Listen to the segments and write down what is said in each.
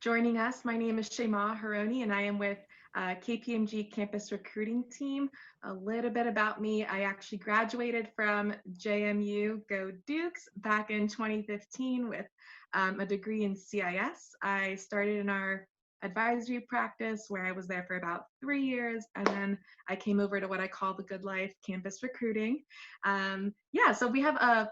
joining us. My name is Shema Haroni, and I am with KPMG Campus Recruiting Team. A little bit about me, I actually graduated from JMU, Go Dukes, back in 2015 with a degree in CIS. I started in our advisory practice where I was there for about 3 years, and then I came over to what I call the Good Life Campus Recruiting. Yeah, so we have a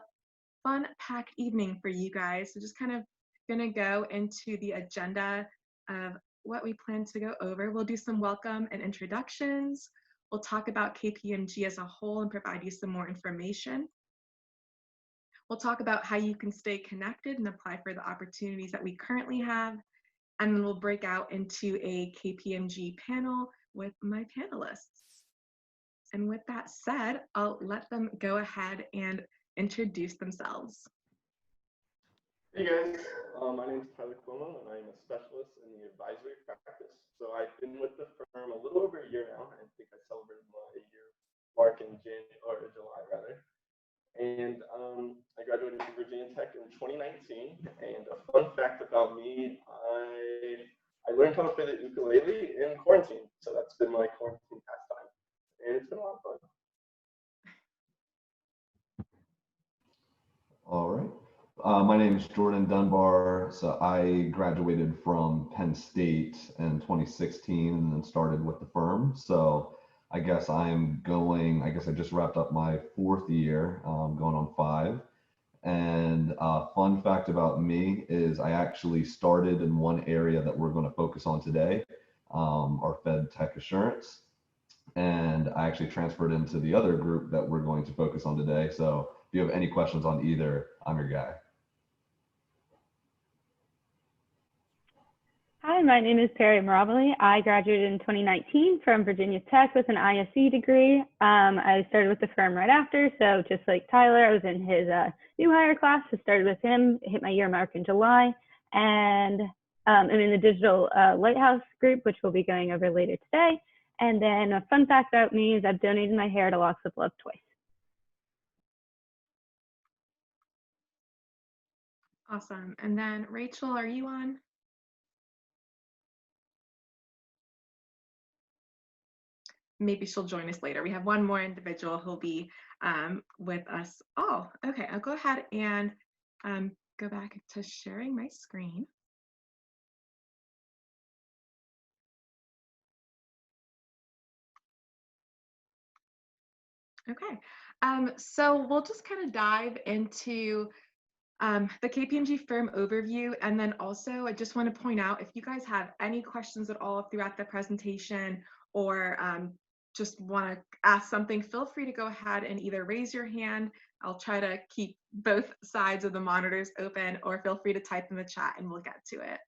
fun packed evening for you guys. So just kind of gonna go into the agenda of what we plan to go over. We'll do some welcome and introductions. We'll talk about KPMG as a whole and provide you some more information. We'll talk about how you can stay connected and apply for the opportunities that we currently have. And then we'll break out into a KPMG panel with my panelists. And with that said, I'll let them go ahead and introduce themselves. Hey guys, my name is Tyler Cuomo and I'm a specialist in the advisory practice. So I've been with the firm a little over a year now. I think I celebrated my year mark in July rather. And I graduated from Virginia Tech in 2019. And a fun fact about me, I learned how to play the ukulele in quarantine. So that's been my quarantine pastime. And it's been a lot of fun. All right. My name is Jordan Dunbar. So I graduated from Penn State in 2016 and then started with the firm. So I guess I just wrapped up my 4th year, going on 5. And fun fact about me is I actually started in one area that we're going to focus on today, our Fed Tech Assurance. And I actually transferred into the other group that we're going to focus on today. So if you have any questions on either, I'm your guy. Hi, my name is Perry Mirabili. I graduated in 2019 from Virginia Tech with an ISE degree. I started with the firm right after, so just like Tyler, I was in his new hire class. I started with him, hit my year mark in July, and I'm in the digital Lighthouse group, which we'll be going over later today. And then a fun fact about me is I've donated my hair to Locks of Love twice. Awesome. And then Rachel, are you on? Maybe she'll join us later. We have one more individual who'll be with us all. Okay, I'll go ahead and go back to sharing my screen. Okay, so we'll just kind of dive into the KPMG firm overview. And then also, I just want to point out, if you guys have any questions at all throughout the presentation or just want to ask something, feel free to go ahead and either raise your hand. I'll try to keep both sides of the monitors open, or feel free to type in the chat and we'll get to it.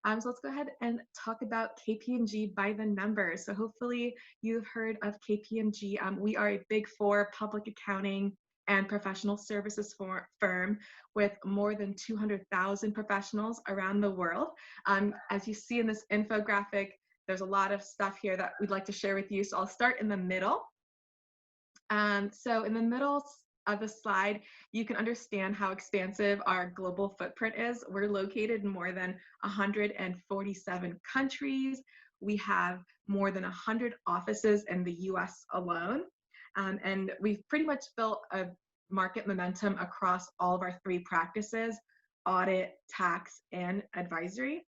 So let's go ahead and talk about KPMG by the numbers. So hopefully you've heard of KPMG. We are a Big 4 public accounting and professional services firm with more than 200,000 professionals around the world. As you see in this infographic, there's a lot of stuff here that we'd like to share with you. So I'll start in the middle. So in the middle of the slide, you can understand how expansive our global footprint is. We're located in more than 147 countries. We have more than 100 offices in the US alone. And we've pretty much built a market momentum across all of our 3 practices: audit, tax, and advisory.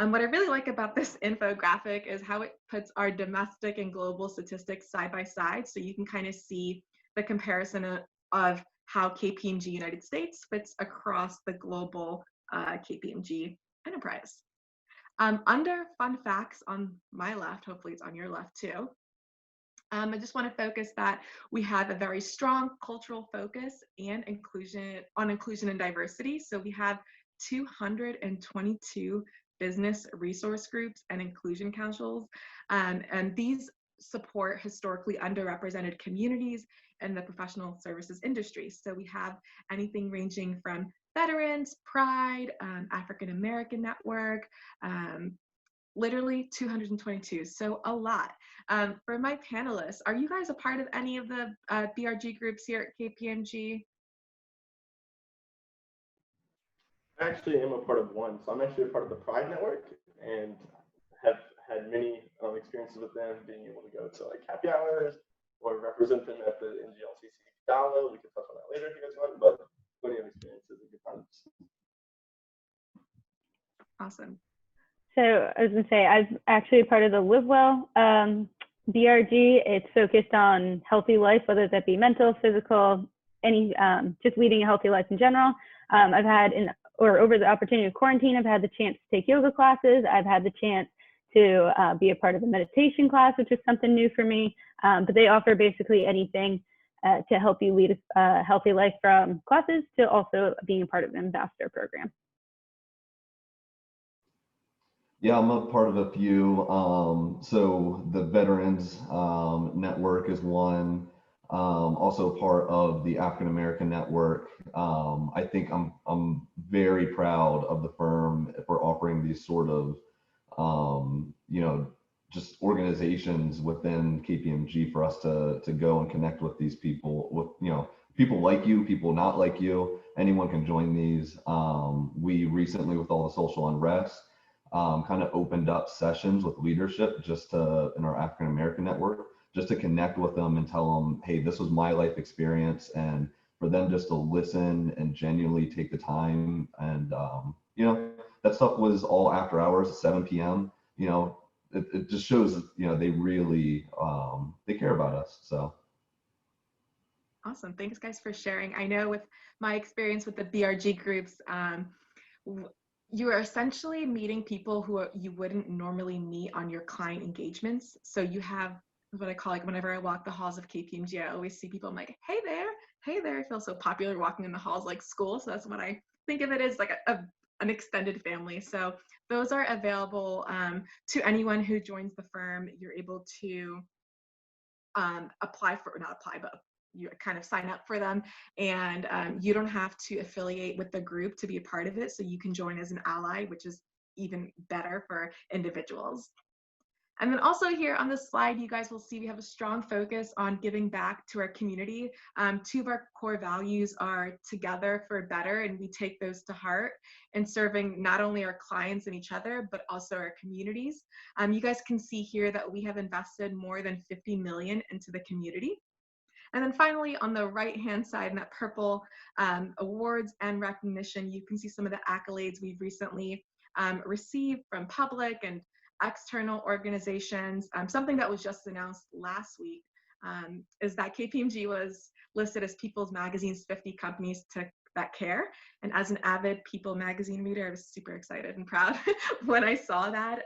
What I really like about this infographic is how it puts our domestic and global statistics side by side. So you can kind of see the comparison of how KPMG United States fits across the global KPMG enterprise. Under fun facts on my left, hopefully it's on your left too, I just want to focus that we have a very strong cultural focus and inclusion and diversity. So we have 222 business resource groups and inclusion councils, and these support historically underrepresented communities in the professional services industry. So we have anything ranging from veterans, Pride, African American Network, literally 222, so a lot. For my panelists, are you guys a part of any of the BRG groups here at KPMG? I actually am a part of one. So I'm actually a part of the Pride Network, and have had many experiences with them, being able to go to like happy hours or represent them at the NGLCC Gala. We can touch on that later if you guys want, but plenty of experiences and good times. Awesome. So I was going to say, I'm actually a part of the Live Well BRG. It's focused on healthy life, whether that be mental, physical, any, just leading a healthy life in general. I've had, over the opportunity of quarantine, I've had the chance to take yoga classes. I've had the chance to be a part of a meditation class, which is something new for me. But they offer basically anything to help you lead a healthy life, from classes to also being a part of an ambassador program. Yeah, I'm a part of a few. So the Veterans Network is one. Also part of the African American Network. I think I'm very proud of the firm for offering these sort of just organizations within KPMG for us to go and connect with these people, with people like you, people not like you. Anyone can join these. We recently, with all the social unrest, kind of opened up sessions with leadership just in our African American network, just to connect with them and tell them, hey, this was my life experience, and for them just to listen and genuinely take the time. And that stuff was all after hours at 7 p.m. It just shows they really they care about us. So Awesome. Thanks, guys, for sharing. I know with my experience with the BRG groups, you are essentially meeting people who you wouldn't normally meet on your client engagements. So you have what I call, like, whenever I walk the halls of KPMG, I always see people, I'm like, hey there, hey there. I feel so popular walking in the halls like school. So that's what I think of it as, like an extended family. So those are available to anyone who joins the firm. You're able to apply for, or not apply, but you kind of sign up for them, and you don't have to affiliate with the group to be a part of it. So you can join as an ally, which is even better for individuals. And then also here on this slide, you guys will see we have a strong focus on giving back to our community. Two of our core values are together for better, and we take those to heart in serving not only our clients and each other, but also our communities. You guys can see here that we have invested more than 50 million into the community. And then finally, on the right-hand side, in that purple awards and recognition, you can see some of the accolades we've recently received from public and external organizations. Something that was just announced last week is that KPMG was listed as People's Magazine's 50 companies that care. And as an avid People magazine reader, I was super excited and proud when I saw that.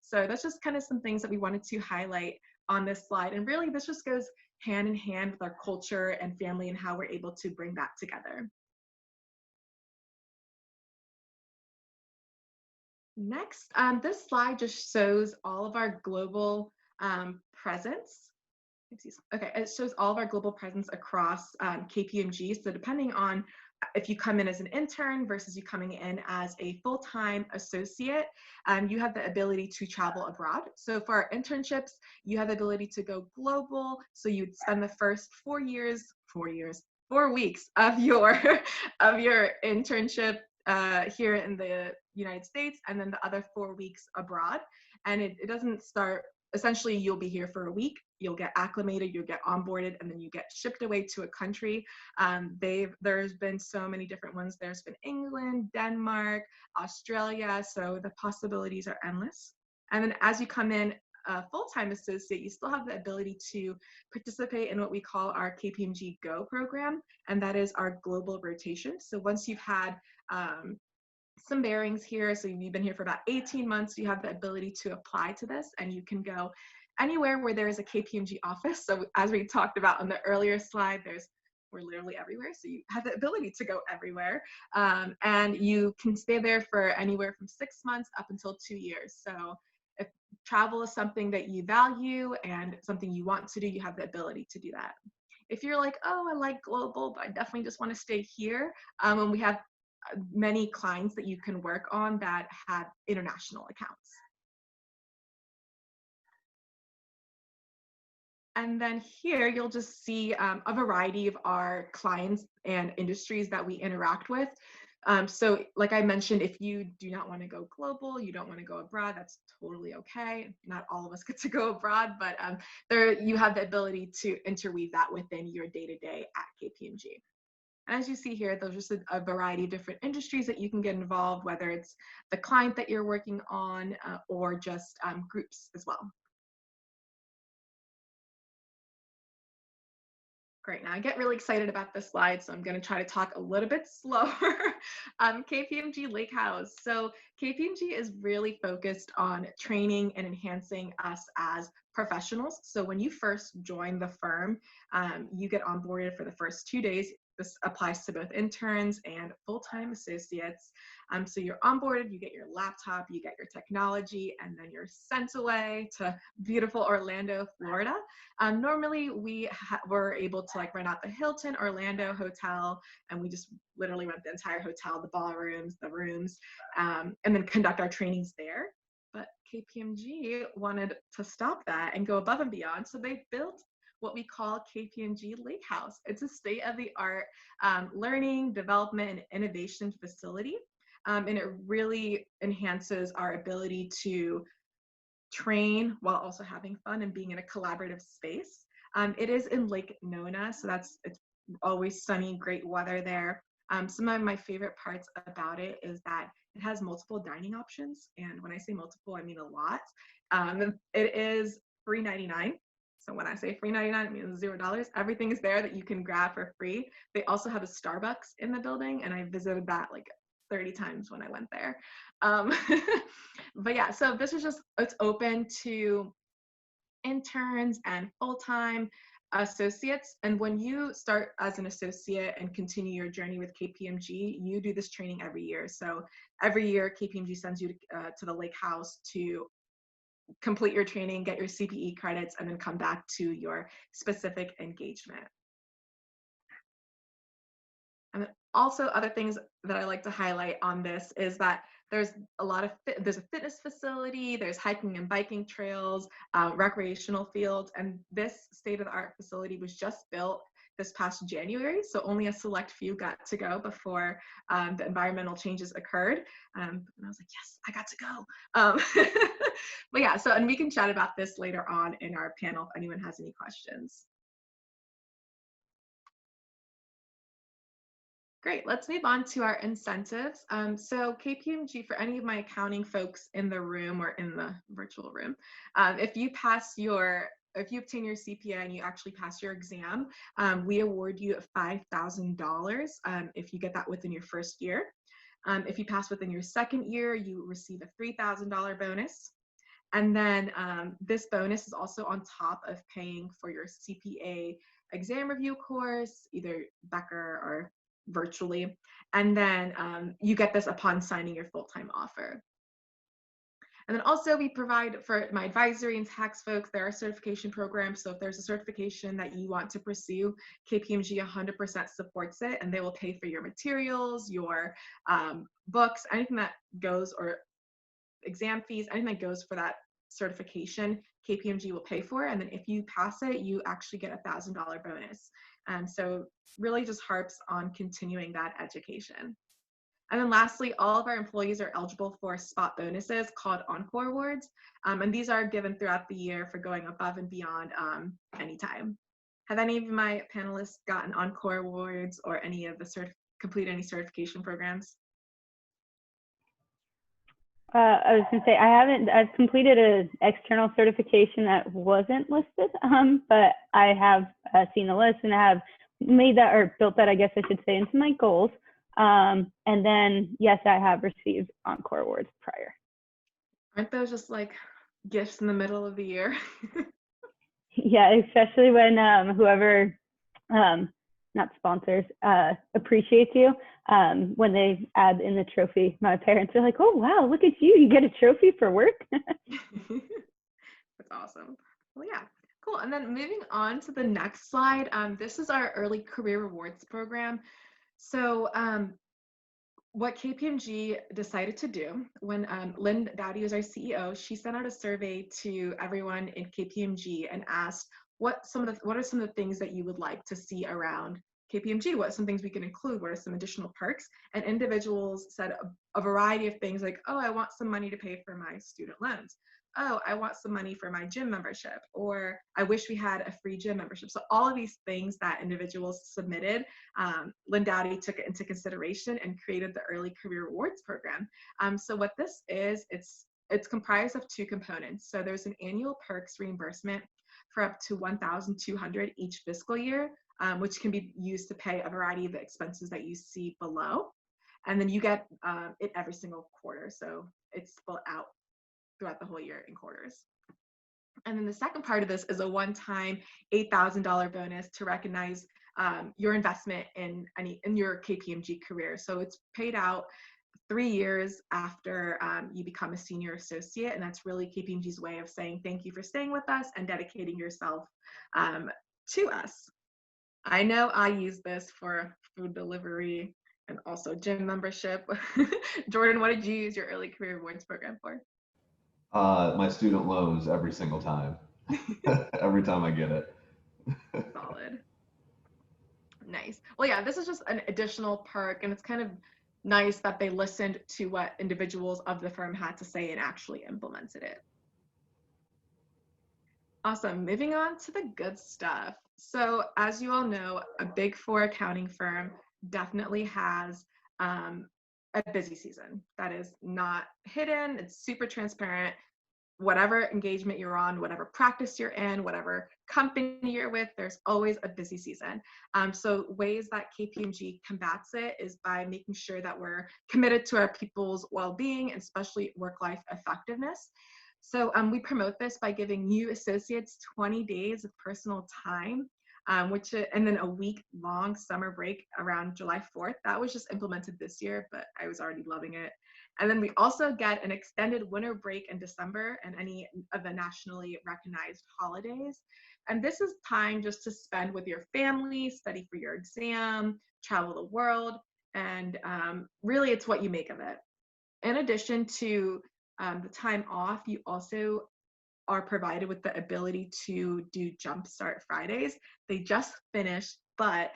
So that's just kind of some things that we wanted to highlight on this slide. And really, this just goes hand in hand with our culture and family and how we're able to bring that together. Next, this slide just shows all of our global presence. Okay, it shows all of our global presence across KPMG. So depending on if you come in as an intern versus you coming in as a full-time associate, you have the ability to travel abroad. So for our internships, you have the ability to go global. So you'd spend the first 4 weeks of your internship here in the United States, and then the other 4 weeks abroad. And it doesn't start, essentially you'll be here for a week, you'll get acclimated, you'll get onboarded, and then you get shipped away to a country. There's been so many different ones. There's been England, Denmark, Australia, so the possibilities are endless. And then as you come in a full-time associate, you still have the ability to participate in what we call our KPMG Go program, and that is our global rotation. So once you've had some bearings here, so you've been here for about 18 months, you have the ability to apply to this, and you can go anywhere where there is a KPMG office. So as we talked about on the earlier slide, we're literally everywhere, so you have the ability to go everywhere, and you can stay there for anywhere from 6 months up until 2 years. So if travel is something that you value and something you want to do, you have the ability to do that. If you're like, oh, I like global, but I definitely just want to stay here, and we have many clients that you can work on that have international accounts. And then here you'll just see a variety of our clients and industries that we interact with. So like I mentioned, if you do not want to go global, you don't want to go abroad, that's totally okay. Not all of us get to go abroad, but there you have the ability to interweave that within your day-to-day at KPMG. And as you see here, there's just a variety of different industries that you can get involved, whether it's the client that you're working on or just groups as well. Great, now I get really excited about this slide, so I'm gonna try to talk a little bit slower. KPMG Lighthouse. So KPMG is really focused on training and enhancing us as professionals. So when you first join the firm, you get onboarded for the first 2 days. This applies to both interns and full-time associates. So you're onboarded, you get your laptop, you get your technology, and then you're sent away to beautiful Orlando, Florida. Normally we're able to like rent out the Hilton Orlando hotel, and we just literally rent the entire hotel, the ballrooms, the rooms, and then conduct our trainings there. But KPMG wanted to stop that and go above and beyond, so they built what we call KPMG Lighthouse. It's a state-of-the-art learning, development, and innovation facility, and it really enhances our ability to train while also having fun and being in a collaborative space. It is in Lake Nona, so it's always sunny, great weather there. Some of my favorite parts about it is that it has multiple dining options, and when I say multiple, I mean a lot. It is free 99. So when I say free 99, it means $0. Everything is there that you can grab for free. They also have a Starbucks in the building, and I visited that like 30 times when I went there. But yeah, so this is just, it's open to interns and full-time associates. And when you start as an associate and continue your journey with KPMG, you do this training every year. So every year KPMG sends you to the Lighthouse to complete your training, get your CPE credits, and then come back to your specific engagement. And also other things that I like to highlight on this is that there's a fitness facility, there's hiking and biking trails, recreational fields, and this state-of-the-art facility was just built this past January, so only a select few got to go before the environmental changes occurred. And I was like, yes, I got to go. But yeah, so, and we can chat about this later on in our panel if anyone has any questions. Great, let's move on to our incentives. So KPMG, for any of my accounting folks in the room or in the virtual room, if you obtain your CPA and you actually pass your exam, we award you $5,000 if you get that within your first year. If you pass within your second year, you receive a $3,000 bonus. And then this bonus is also on top of paying for your CPA exam review course, either Becker or virtually. And then you get this upon signing your full-time offer. And then also we provide for my advisory and tax folks, there are certification programs. So if there's a certification that you want to pursue, KPMG 100% supports it, and they will pay for your materials, your books, anything that goes, or exam fees, anything that goes for that certification, KPMG will pay for. And then if you pass it, you actually get a $1,000 bonus. So really just harps on continuing that education. And then lastly, all of our employees are eligible for spot bonuses called Encore Awards. And these are given throughout the year for going above and beyond anytime. Have any of my panelists gotten Encore Awards or any of the complete any certification programs? I was going to say, I've completed an external certification that wasn't listed, but I have seen the list and I have made that, or built that, I guess I should say, into my goals. And then, yes, I have received Encore Awards prior. Aren't those just like gifts in the middle of the year? Yeah, especially when whoever, not sponsors, appreciates you when they add in the trophy. My parents are like, oh, wow, look at you. You get a trophy for work. That's awesome. Well, yeah, cool. And then moving on to the next slide, this is our early career rewards program. So what KPMG decided to do when Lynn Dowdy was our CEO, she sent out a survey to everyone in KPMG and asked, what are some of the things that you would like to see around KPMG, what are some things we can include? What are some additional perks? And individuals said a variety of things like, oh, I want some money to pay for my student loans. Oh, I want some money for my gym membership, or I wish we had a free gym membership. So all of these things that individuals submitted, Lynn Dowdy took it into consideration and created the Early Career Rewards Program. So what this is, it's comprised of two components. So there's an annual perks reimbursement for up to $1,200 each fiscal year, which can be used to pay a variety of the expenses that you see below. And then you get it every single quarter. So it's split out throughout the whole year in quarters. And then the second part of this is a one-time $8,000 bonus to recognize your investment in your KPMG career. So it's paid out 3 years after you become a senior associate, and that's really KPMG's way of saying thank you for staying with us and dedicating yourself to us. I know I use this for food delivery and also gym membership. Jordan, what did you use your Early Career Rewards Program for? My student loans every single time. Every time I get it. Solid. Nice. Well, yeah, this is just an additional perk, and it's kind of nice that they listened to what individuals of the firm had to say and actually implemented it. Awesome. Moving on to the good stuff. So as you all know, a Big Four accounting firm definitely has a busy season. That is not hidden. It's super transparent. Whatever engagement you're on, whatever practice you're in, whatever company you're with, there's always a busy season. So ways that KPMG combats it is by making sure that we're committed to our people's well-being, and especially work-life effectiveness. So we promote this by giving new associates 20 days of personal time, and then a week-long summer break around July 4th. That was just implemented this year, but I was already loving it. And then we also get an extended winter break in December and any of the nationally recognized holidays. And this is time just to spend with your family, study for your exam, travel the world, and really it's what you make of it. In addition to the time off, you also are provided with the ability to do Jumpstart Fridays. They just finished, but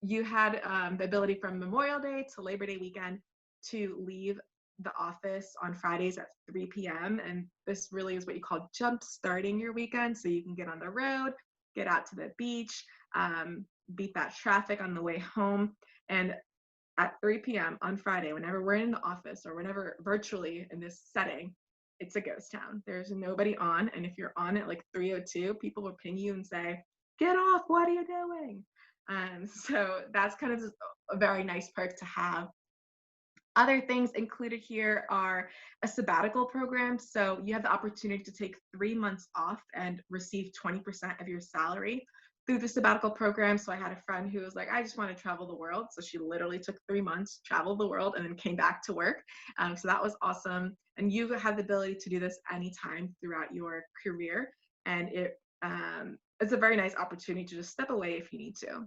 you had the ability from Memorial Day to Labor Day weekend to leave the office on Fridays at 3 p.m. And this really is what you call jump starting your weekend. So you can get on the road, get out to the beach, beat that traffic on the way home. And at 3 p.m. on Friday, whenever we're in the office or whenever virtually in this setting, it's a ghost town. There's nobody on. And if you're on at like 3:02, people will ping you and say, get off, what are you doing? So that's kind of a very nice perk to have. Other things included here are a sabbatical program. So you have the opportunity to take 3 months off and receive 20% of your salary through the sabbatical program. So I had a friend who was like, I just want to travel the world. So she literally took 3 months, traveled the world, and then came back to work. So that was awesome. And you have the ability to do this anytime throughout your career. And it's a very nice opportunity to just step away if you need to.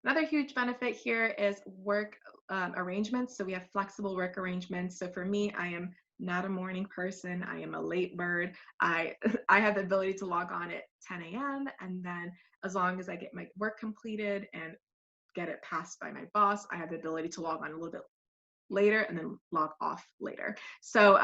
Another huge benefit here is work arrangements. So we have flexible work arrangements. So for me, I am not a morning person. I am a late bird. I have the ability to log on at 10 a.m. and then as long as I get my work completed and get it passed by my boss, I have the ability to log on a little bit later and then log off later. So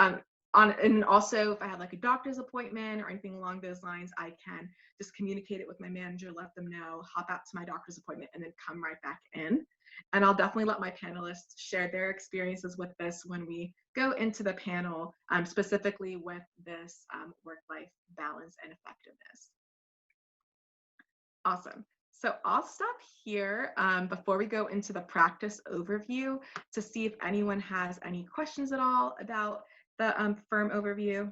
and also if I have like a doctor's appointment or anything along those lines, I can just communicate it with my manager, let them know, hop out to my doctor's appointment, and then come right back in. And I'll definitely let my panelists share their experiences with this when we go into the panel, specifically with this work-life balance and effectiveness. Awesome. So I'll stop here before we go into the practice overview to see if anyone has any questions at all about the firm overview.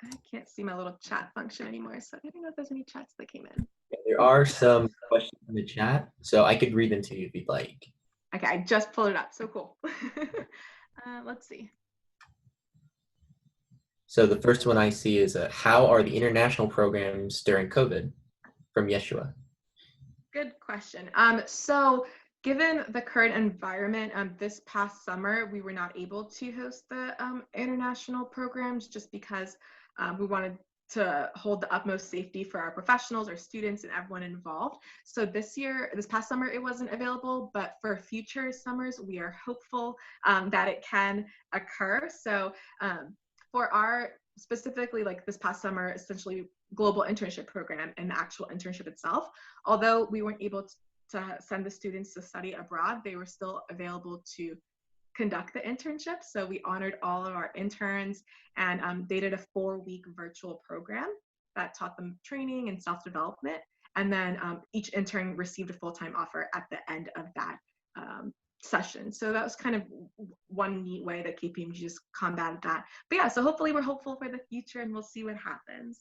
I can't see my little chat function anymore, so I don't know if there's any chats that came in. There are some questions in the chat, so I could read them to you if you'd like. Okay, I just pulled it up, so cool. Let's see. So the first one I see is, how are the international programs during COVID, from Yeshua? Good question. So given the current environment, this past summer, we were not able to host the international programs just because we wanted to hold the utmost safety for our professionals, our students, and everyone involved. So this past summer, it wasn't available, but for future summers, we are hopeful that it can occur. So for our specifically like this past summer, essentially global internship program and the actual internship itself, although we weren't able to send the students to study abroad, they were still available to conduct the internship. So we honored all of our interns, and they did a 4-week virtual program that taught them training and self-development. And then each intern received a full-time offer at the end of that session. So that was kind of one neat way that KPMG just combated that. But yeah, so hopefully we're hopeful for the future, and we'll see what happens.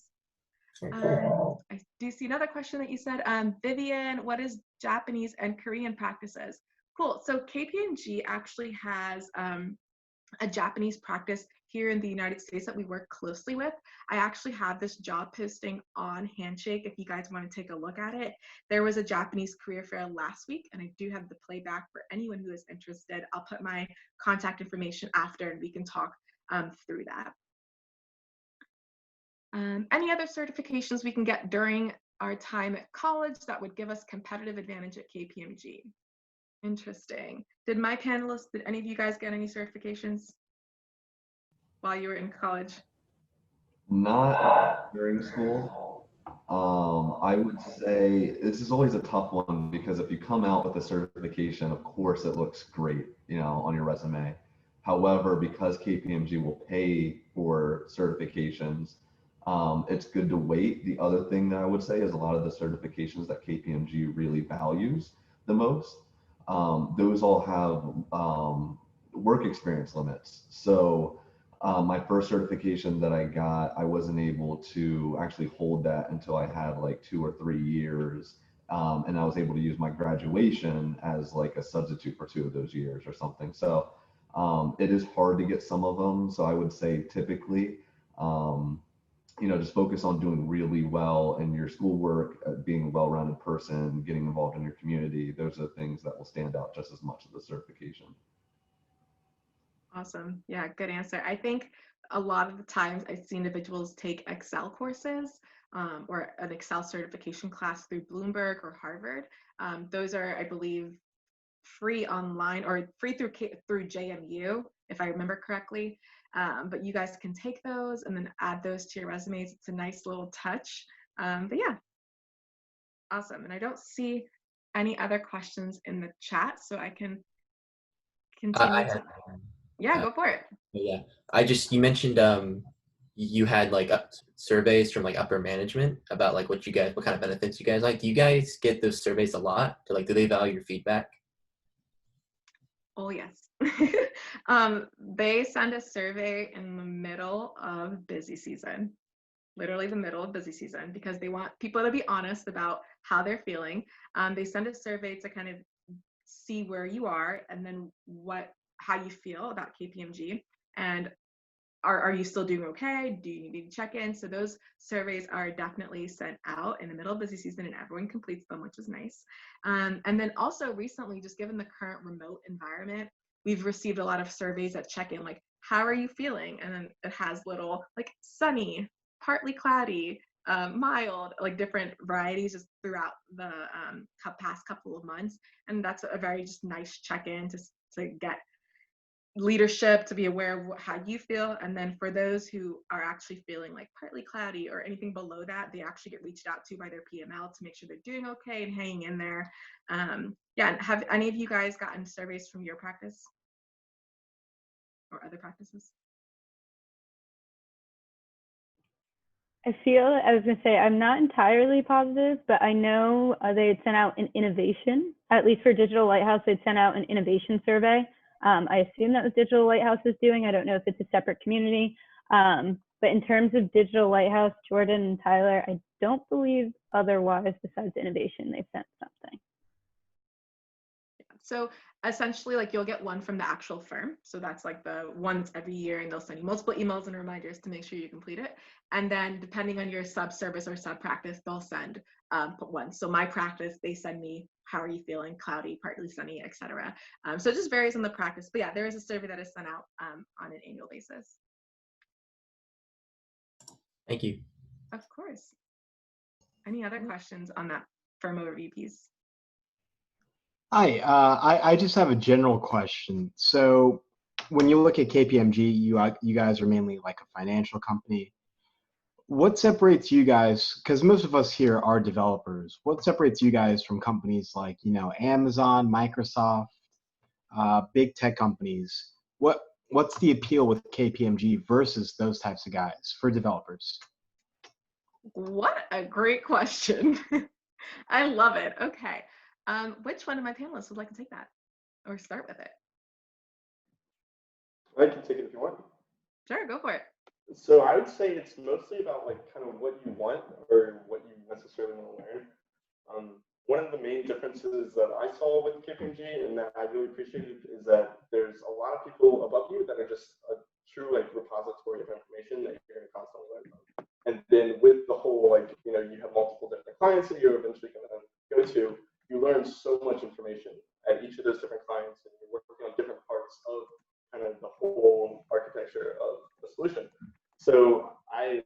I do see another question that you said, Vivian, what is Japanese and Korean practices? Cool. So KPMG actually has a Japanese practice here in the United States that we work closely with. I actually have this job posting on Handshake if you guys want to take a look at it. There was a Japanese career fair last week, and I do have the playback for anyone who is interested. I'll put my contact information after, and we can talk through that. Any other certifications we can get during our time at college that would give us competitive advantage at KPMG? Interesting. Did any of you guys get any certifications while you were in college? Not during school. I would say this is always a tough one, because if you come out with a certification, of course it looks great, on your resume. However, because KPMG will pay for certifications, it's good to wait. The other thing that I would say is a lot of the certifications that KPMG really values the most, those all have work experience limits. So my first certification that I got, I wasn't able to actually hold that until I had like 2 or 3 years. And I was able to use my graduation as like a substitute for 2 of those years or something. So it is hard to get some of them. So I would say typically, just focus on doing really well in your schoolwork, being a well-rounded person, getting involved in your community. Those are the things that will stand out just as much as the certification. Awesome. Yeah, good answer. I think a lot of the times I see individuals take Excel courses or an Excel certification class through Bloomberg or Harvard. Those are, I believe, free online or free through JMU, if I remember correctly. But you guys can take those and then add those to your resumes. It's a nice little touch. But yeah, awesome. And I don't see any other questions in the chat, so I can continue to. Yeah, go for it. Yeah, you mentioned you had like surveys from like upper management about like what kind of benefits you guys like. Do you guys get those surveys a lot? Do they value your feedback? Oh yes. They send a survey in the middle of busy season, literally the middle of busy season, because they want people to be honest about how they're feeling. They send a survey to kind of see where you are and then how you feel about KPMG, and are you still doing okay? Do you need to check in? So those surveys are definitely sent out in the middle of busy season, and everyone completes them, which is nice. And then also recently, just given the current remote environment, we've received a lot of surveys that check in, like, how are you feeling? And then it has little like sunny, partly cloudy, mild, like different varieties just throughout the past couple of months. And that's a very just nice check-in to get leadership to be aware of how you feel. And then for those who are actually feeling like partly cloudy or anything below that, they actually get reached out to by their PML to make sure they're doing okay and hanging in there. Yeah, have any of you guys gotten surveys from your practice or other practices? I was going to say, I'm not entirely positive, but I know they had sent out an innovation, at least for Digital Lighthouse, they'd sent out an innovation survey. I assume that was Digital Lighthouse is doing. I don't know if it's a separate community. But in terms of Digital Lighthouse, Jordan and Tyler, I don't believe otherwise besides innovation, they've sent something. So essentially, like, you'll get one from the actual firm. So that's like the ones every year, and they'll send you multiple emails and reminders to make sure you complete it. And then depending on your sub-service or sub-practice, they'll send one. So my practice, they send me, how are you feeling? Cloudy, partly sunny, etc. So it just varies on the practice. But yeah, there is a survey that is sent out on an annual basis. Thank you. Of course. Any other questions on that firm overview piece? Hi, I just have a general question. So when you look at KPMG, you guys are mainly like a financial company. What separates you guys, because most of us here are developers, what separates you guys from companies like, Amazon, Microsoft, big tech companies? What's the appeal with KPMG versus those types of guys for developers? What a great question. I love it. Okay. Which one of my panelists would like to take that or start with it? I can take it if you want. Sure, go for it. So I would say it's mostly about like kind of what you want or what you necessarily want to learn. One of the main differences that I saw with KPMG and that I really appreciated is that there's a lot of people above you that are just a true like repository of information that you're going to constantly learn from. And then with the whole like, you have multiple different clients that you're eventually going to go to, you learn so much information at each of those different clients and you're working on different parts of kind of the whole architecture of the solution. So I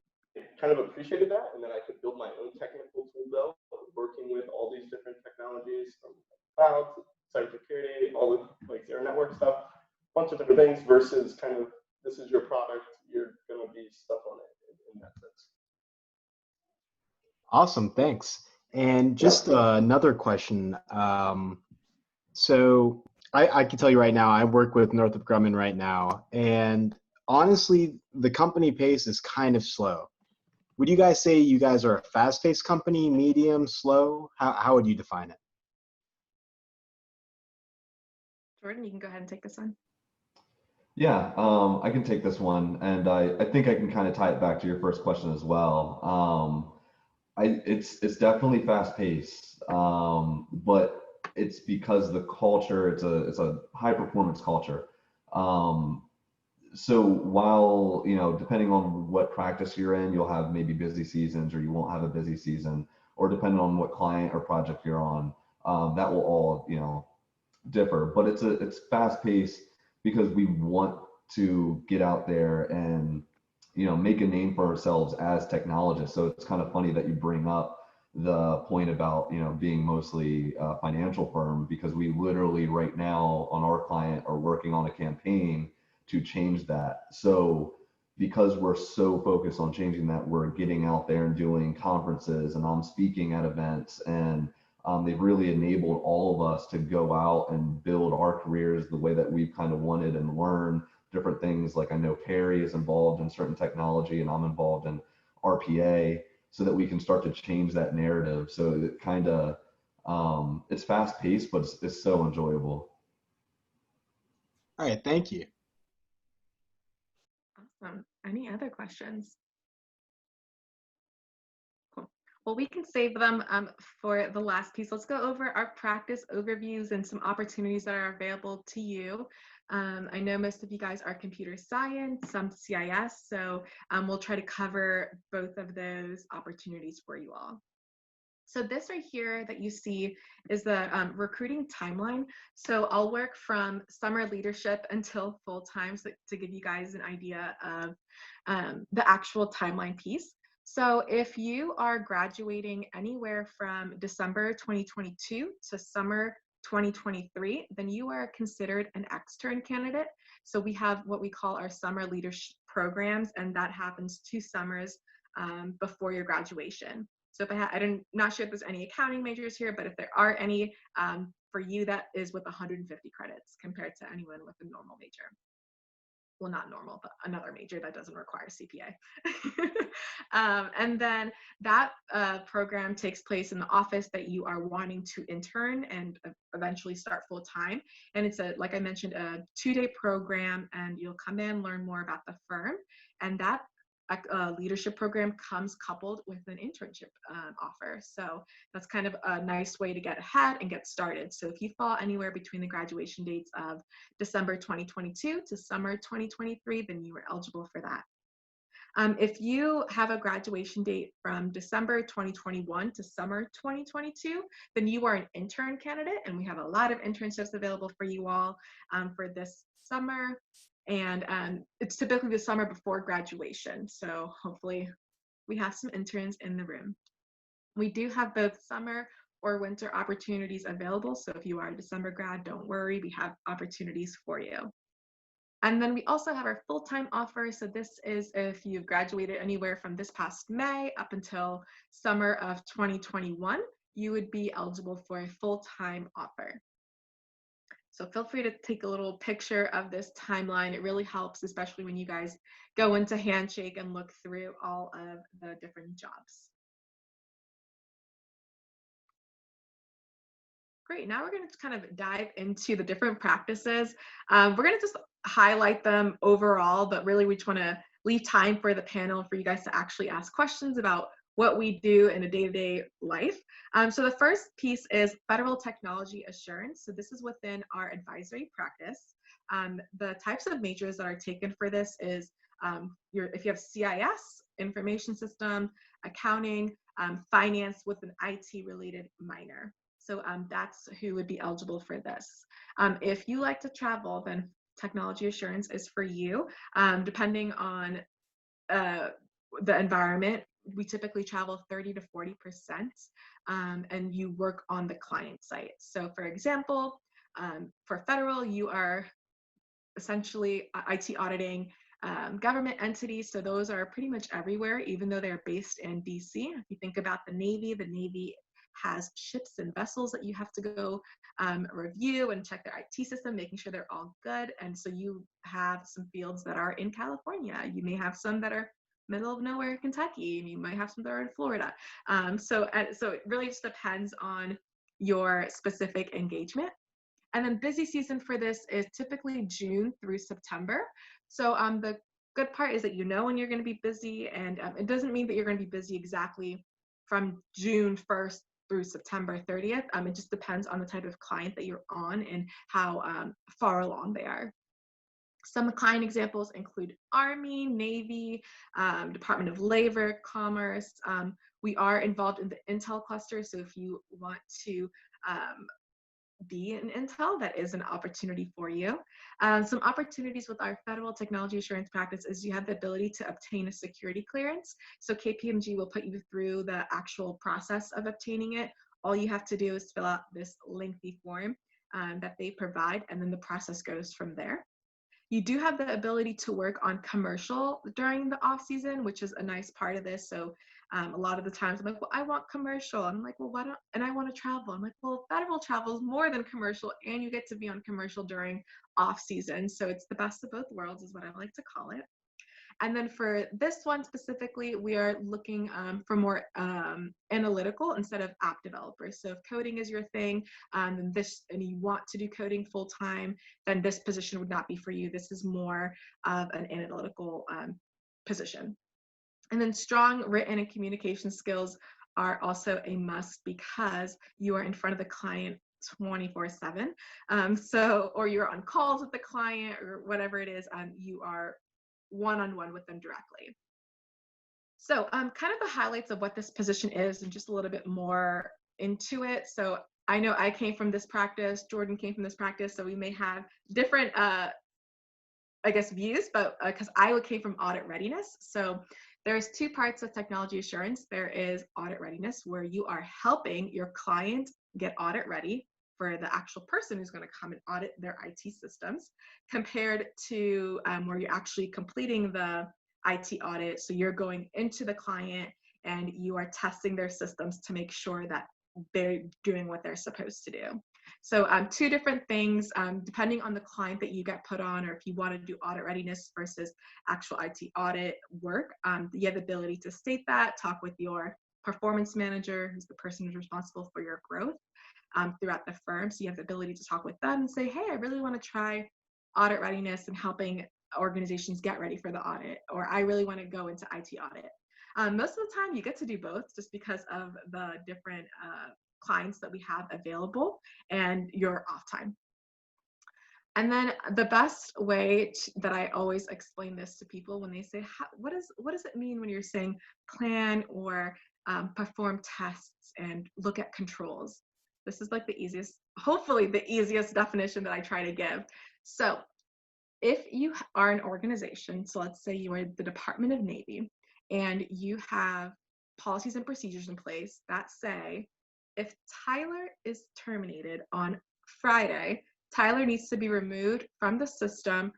kind of appreciated that, and then I could build my own technical tool belt, working with all these different technologies from cloud to cybersecurity, all the like zero network stuff, a bunch of different things versus kind of this is your product, you're going to be stuck on it in that sense. Awesome, thanks. And just another question. So I can tell you right now, I work with Northrop Grumman right now, and honestly, the company pace is kind of slow. Would you guys say you guys are a fast-paced company, medium, slow? How would you define it? Jordan, you can go ahead and take this one. Yeah, I can take this one, and I think I can kind of tie it back to your first question as well. It's definitely fast paced, but it's because the culture, it's a high performance culture. So while, depending on what practice you're in, you'll have maybe busy seasons or you won't have a busy season, or depending on what client or project you're on, that will all, differ. But it's fast paced because we want to get out there and, make a name for ourselves as technologists. So it's kind of funny that you bring up the point about, being mostly a financial firm, because we literally right now on our client are working on a campaign to change that. So because we're so focused on changing that, we're getting out there and doing conferences, and I'm speaking at events, and they've really enabled all of us to go out and build our careers the way that we've kind of wanted and learn different things. Like I know Carrie is involved in certain technology and I'm involved in RPA, so that we can start to change that narrative. So it kind of, it's fast paced, but it's so enjoyable. All right, thank you. Awesome. Any other questions? Cool. Well, we can save them for the last piece. Let's go over our practice overviews and some opportunities that are available to you. I know most of you guys are computer science, some CIS, so we'll try to cover both of those opportunities for you all. So this right here that you see is the recruiting timeline. So I'll work from summer leadership until full-time, so to give you guys an idea of the actual timeline piece. So if you are graduating anywhere from December 2022 to summer 2023, then you are considered an extern candidate. So we have what we call our summer leadership programs, and that happens 2 summers before your graduation. So if I'm not sure if there's any accounting majors here, but if there are any, for you, that is with 150 credits compared to anyone with a normal major. Well, not normal, but another major that doesn't require CPA. And then that program takes place in the office that you are wanting to intern and eventually start full time. And it's like I mentioned, a 2-day program, and you'll come in, learn more about the firm. And that leadership program comes coupled with an internship offer. So that's kind of a nice way to get ahead and get started. So if you fall anywhere between the graduation dates of December 2022 to summer 2023, then you are eligible for that. If you have a graduation date from December 2021 to summer 2022, then you are an intern candidate, and we have a lot of internships available for you all for this summer. And it's typically the summer before graduation. So hopefully we have some interns in the room. We do have both summer or winter opportunities available. So if you are a December grad, don't worry, we have opportunities for you. And then we also have our full-time offer. So this is if you've graduated anywhere from this past May up until summer of 2021, you would be eligible for a full-time offer. So feel free to take a little picture of this timeline. It really helps, especially when you guys go into Handshake and look through all of the different jobs. Great, now we're going to kind of dive into the different practices. We're going to just highlight them overall, but really we just want to leave time for the panel for you guys to actually ask questions about what we do in a day-to-day life. So the first piece is federal technology assurance. So this is within our advisory practice. The types of majors that are taken for this is if you have CIS, information system, accounting, finance with an IT-related minor. So that's who would be eligible for this. If you like to travel, then technology assurance is for you. Depending on the environment, we typically travel 30 to 40%, and you work on the client site. So for example, for federal, you are essentially IT auditing government entities. So those are pretty much everywhere, even though they're based in DC. If you think about the Navy has ships and vessels that you have to go review and check their IT system, making sure they're all good. And so you have some fields that are in California. You may have some that are middle of nowhere, Kentucky, and you might have some that are in Florida. So it really just depends on your specific engagement. And then busy season for this is typically June through September. So the good part is that you know when you're going to be busy, and it doesn't mean that you're going to be busy exactly from June 1st through September 30th. It just depends on the type of client that you're on and how far along they are. Some client examples include Army, Navy, Department of Labor, Commerce. We are involved in the Intel cluster, so if you want to be in Intel, that is an opportunity for you. Some opportunities with our federal technology assurance practice is you have the ability to obtain a security clearance. So KPMG will put you through the actual process of obtaining it. All you have to do is fill out this lengthy form that they provide, and then the process goes from there. You do have the ability to work on commercial during the off season, which is a nice part of this. So a lot of the times I'm like, well, I want commercial. I'm like, well, why don't, and I want to travel. I'm like, well, federal travel is more than commercial, and you get to be on commercial during off season. So it's the best of both worlds is what I like to call it. And then for this one specifically, we are looking for more analytical instead of app developers. So if coding is your thing, and you want to do coding full time, then this position would not be for you. This is more of an analytical position. And then strong written and communication skills are also a must because you are in front of the client 24/7. Or you're on calls with the client or whatever it is, you are one-on-one with them directly. So kind of the highlights of what this position is and just a little bit more into it. So I know I came from this practice, Jordan came from this practice, so we may have different, views, but because I came from audit readiness. So there's two parts of technology assurance. There is audit readiness, where you are helping your client get audit ready for the actual person who's going to come and audit their IT systems, compared to where you're actually completing the IT audit. So you're going into the client and you are testing their systems to make sure that they're doing what they're supposed to do. So two different things, depending on the client that you get put on, or if you want to do audit readiness versus actual IT audit work, you have the ability to state that, talk with your performance manager, who's the person who's responsible for your growth throughout the firm. So you have the ability to talk with them and say, hey, I really want to try audit readiness and helping organizations get ready for the audit, or I really want to go into IT audit. Most of the time you get to do both just because of the different clients that we have available and your off time. And then the best way that I always explain this to people when they say, what does it mean when you're saying plan or perform tests and look at controls? This is like the easiest, hopefully the easiest definition that I try to give. So if you are an organization, so let's say you are the Department of Navy, and you have policies and procedures in place that say if Tyler is terminated on Friday, Tyler needs to be removed from the system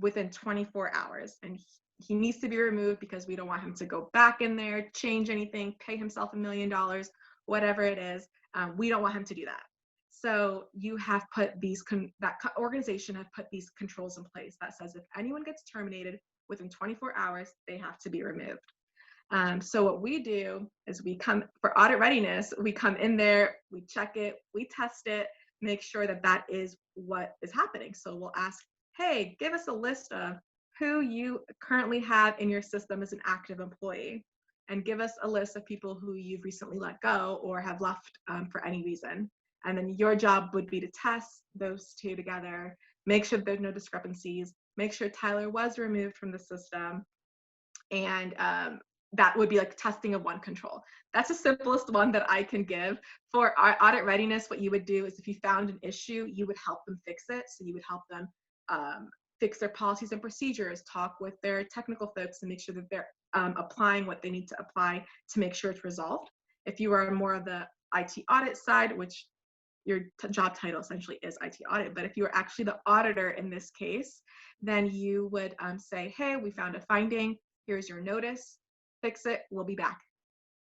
within 24 hours. And he needs to be removed because we don't want him to go back in there, change anything, pay himself $1 million, whatever it is. We don't want him to do that. So you have put that organization have put these controls in place that says if anyone gets terminated within 24 hours, they have to be removed. So what we do is we come for audit readiness, we come in there, we check it, we test it, make sure that that is what is happening. So we'll ask, hey, give us a list of who you currently have in your system as an active employee, and give us a list of people who you've recently let go or have left for any reason. And then your job would be to test those two together, make sure there's no discrepancies, make sure Tyler was removed from the system, and that would be like testing of one control. That's the simplest one that I can give. For our audit readiness, what you would do is if you found an issue, you would help them fix it. So you would help them fix their policies and procedures, talk with their technical folks and make sure that they're applying what they need to apply to make sure it's resolved. If you are more of the IT audit side, which your job title essentially is IT audit, but if you are actually the auditor in this case, then you would say, hey, we found a finding, here's your notice, fix it, we'll be back.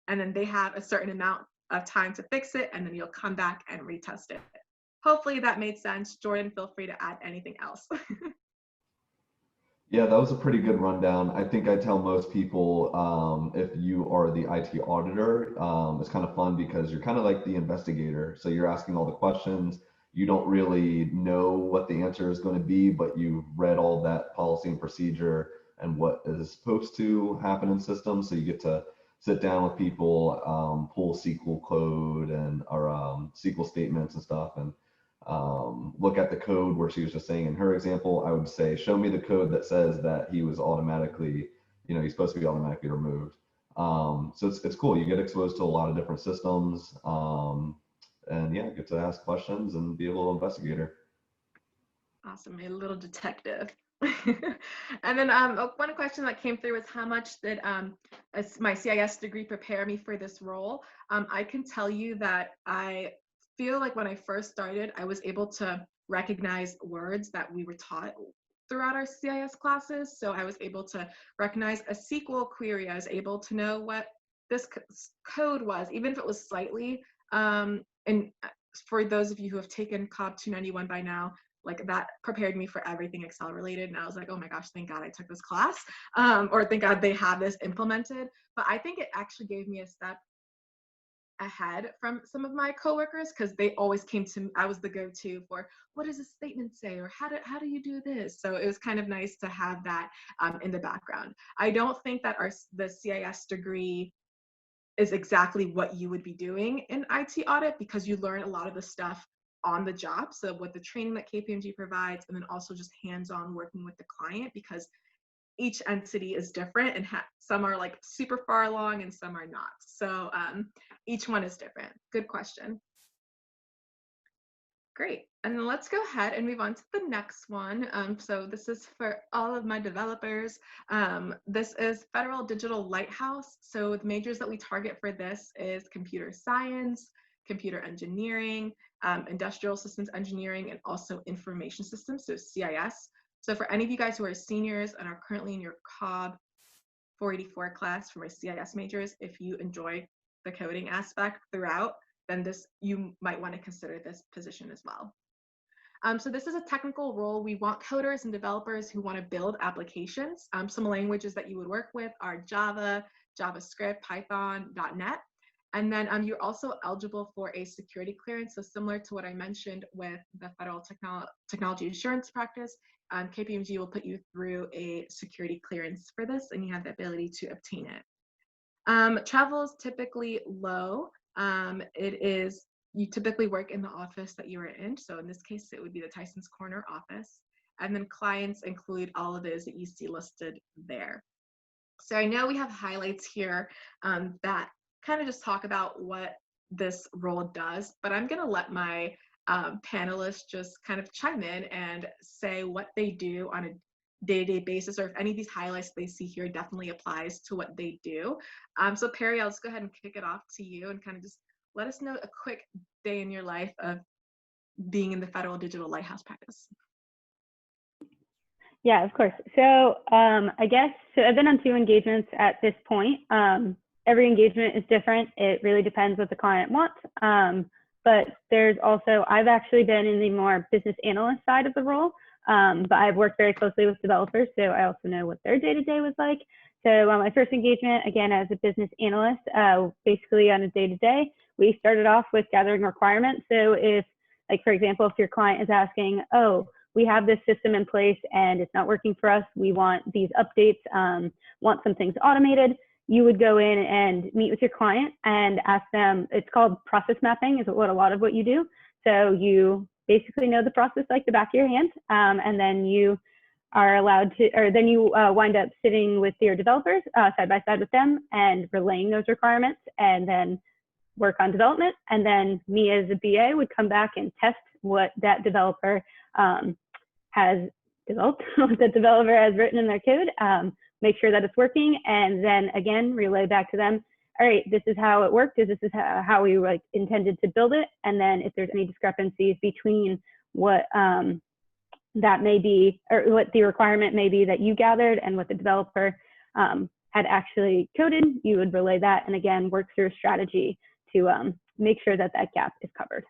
And then they have a certain amount of time to fix it, and then you'll come back and retest it. Hopefully that made sense. Jordan, feel free to add anything else. Yeah, that was a pretty good rundown. I think I tell most people if you are the IT auditor, it's kind of fun because you're kind of like the investigator. So you're asking all the questions. You don't really know what the answer is going to be, but you've read all that policy and procedure and what is supposed to happen in systems. So you get to sit down with people, pull SQL code and or SQL statements and stuff, and look at the code where she was just saying in her example, I would say, show me the code that says that he was automatically, he's supposed to be automatically removed. So it's cool. You get exposed to a lot of different systems, and yeah, get to ask questions and be a little investigator. Awesome, a little detective. And then one question that came through was how much did my CIS degree prepare me for this role? I can tell you that I feel like when I first started, I was able to recognize words that we were taught throughout our CIS classes. So I was able to recognize a SQL query. I was able to know what this code was, even if it was slightly. And for those of you who have taken COB 291 by now, like that prepared me for everything Excel related. And I was like, oh my gosh, thank God I took this class, or thank God they have this implemented. But I think it actually gave me a step ahead from some of my coworkers, because they always came to me. I was the go-to for what does this statement say, or how do you do this? So it was kind of nice to have that in the background. I don't think that the CIS degree is exactly what you would be doing in IT audit, because you learn a lot of the stuff on the job. So with the training that KPMG provides, and then also just hands-on working with the client, because each entity is different, and some are like super far along and some are not. So each one is different. Good question. Great. And then let's go ahead and move on to the next one. So this is for all of my developers. This is Federal Digital Lighthouse. So the majors that we target for this is computer science, computer engineering, industrial systems engineering, and also information systems, so CIS. So for any of you guys who are seniors and are currently in your COB 484 class for my CIS majors, if you enjoy the coding aspect throughout, then you might want to consider this position as well. So this is a technical role. We want coders and developers who want to build applications. Some languages that you would work with are Java, JavaScript, Python, .NET. And then you're also eligible for a security clearance. So similar to what I mentioned with the Federal Technology Assurance Practice, KPMG will put you through a security clearance for this, and you have the ability to obtain it. Travel is typically low. You typically work in the office that you are in. So in this case, it would be the Tyson's Corner office. And then clients include all of those that you see listed there. So I know we have highlights here that kind of just talk about what this role does, but I'm going to let my panelists just kind of chime in and say what they do on a day-to-day basis, or if any of these highlights they see here definitely applies to what they do. So Perry, I'll just go ahead and kick it off to you and kind of just let us know a quick day in your life of being in the Federal Digital Lighthouse practice. Yeah, of course. So I guess, so I've been on 2 engagements at this point. Every engagement is different. It really depends what the client wants. But there's also, I've actually been in the more business analyst side of the role, but I've worked very closely with developers, so I also know what their day-to-day was like. So my first engagement, again, as a business analyst, basically on a day-to-day, we started off with gathering requirements. So if, like, for example, if your client is asking, oh, we have this system in place and it's not working for us, we want these updates, want some things automated, you would go in and meet with your client and ask them, it's called process mapping, is what a lot of what you do. So you basically know the process like the back of your hand, and then you are allowed to, or then you wind up sitting with your developers side by side with them and relaying those requirements, and then work on development. And then me as a BA would come back and test what that developer has developed, what the developer has written in their code, make sure that it's working, and then again relay back to them, all right, this is how it worked, this is how we like intended to build it, and then if there's any discrepancies between what that may be, or what the requirement may be that you gathered and what the developer had actually coded, you would relay that, and again work through a strategy to make sure that that gap is covered.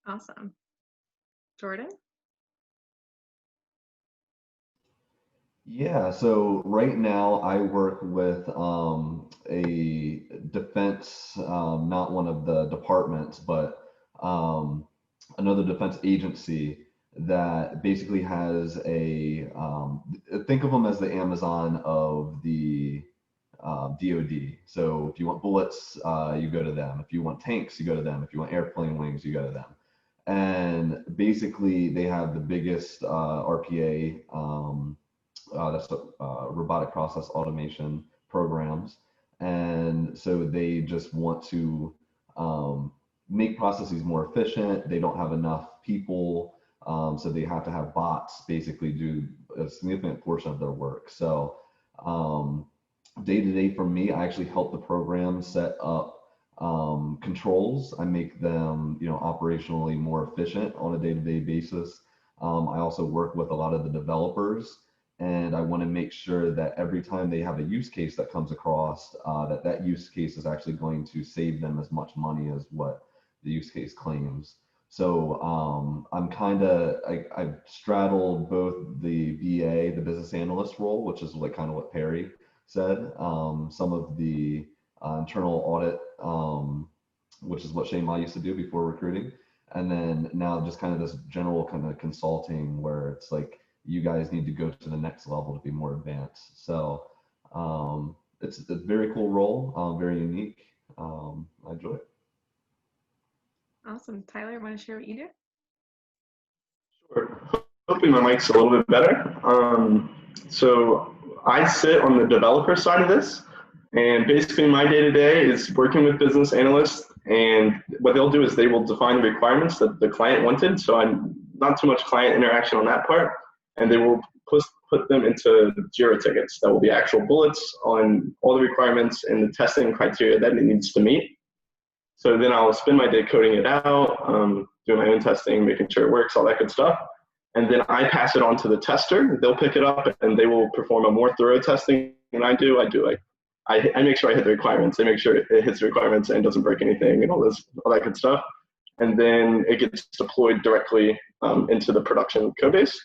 Awesome. Jordan? Yeah, so right now I work with a defense, not one of the departments, but another defense agency that basically has a, think of them as the Amazon of the DoD. So if you want bullets, you go to them. If you want tanks, you go to them. If you want airplane wings, you go to them. And basically they have the biggest RPA, that's robotic process automation programs. And so they just want to make processes more efficient. They don't have enough people, so they have to have bots basically do a significant portion of their work. So day to day for me, I actually help the program set up controls. I make them, operationally more efficient on a day-to-day basis. I also work with a lot of the developers, and I want to make sure that every time they have a use case that comes across, that use case is actually going to save them as much money as what the use case claims. So I'm I've straddled both the BA, the business analyst role, which is like kind of what Perry said, some of the internal audit, which is what Shane Ma used to do before recruiting. And then now just kind of this general kind of consulting where it's like, you guys need to go to the next level to be more advanced. So it's a very cool role, very unique. I enjoy it. Awesome. Tyler, want to share what you do? Sure. Hopefully my mic's a little bit better. So I sit on the developer side of this, and basically my day-to-day is working with business analysts, and what they'll do is they will define the requirements that the client wanted. So I'm not too much client interaction on that part, and they will put them into JIRA tickets. That will be actual bullets on all the requirements and the testing criteria that it needs to meet. So then I'll spend my day coding it out, doing my own testing, making sure it works, all that good stuff. And then I pass it on to the tester. They'll pick it up and they will perform a more thorough testing than I do. I make sure I hit the requirements. I make sure it hits the requirements and doesn't break anything and all that good stuff. And then it gets deployed directly into the production code base.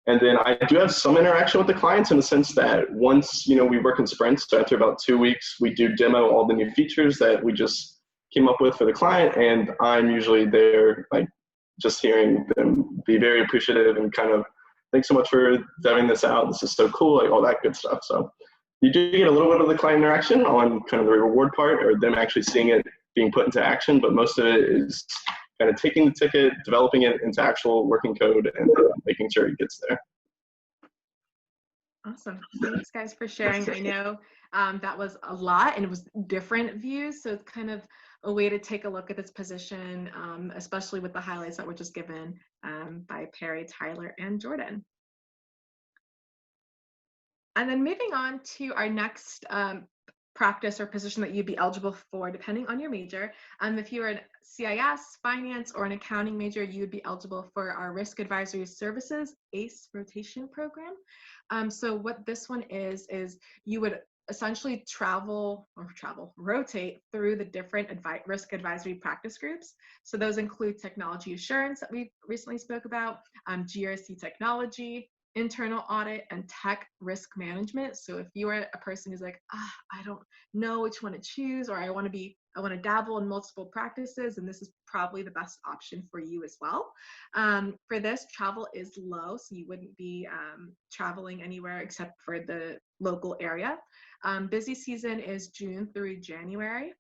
And then I do have some interaction with the clients in the sense that once, we work in sprints, so after about 2 weeks, we do demo all the new features that we just came up with for the client. And I'm usually there, like, just hearing them be very appreciative and kind of, thanks so much for deving this out. This is so cool, like all that good stuff. So you do get a little bit of the client interaction on kind of the reward part, or them actually seeing it being put into action, but most of it is kind of taking the ticket, developing it into actual working code, and making sure it gets there. Awesome. Thanks, guys, for sharing. I know that was a lot and it was different views, so it's kind of a way to take a look at this position, especially with the highlights that were just given by Perry, Tyler, and Jordan. And then moving on to our next practice or position that you'd be eligible for, depending on your major. If you're a CIS, finance, or an accounting major, you would be eligible for our Risk Advisory Services ACE rotation program. So what this one is you would essentially rotate through the different risk advisory practice groups. So those include technology assurance that we recently spoke about, GRC technology, internal audit, and tech risk management. So if you are a person who's like, I don't know which one to choose, or I want to dabble in multiple practices, and this is probably the best option for you as well. For this, travel is low, so you wouldn't be traveling anywhere except for the local area. Busy season is June through January.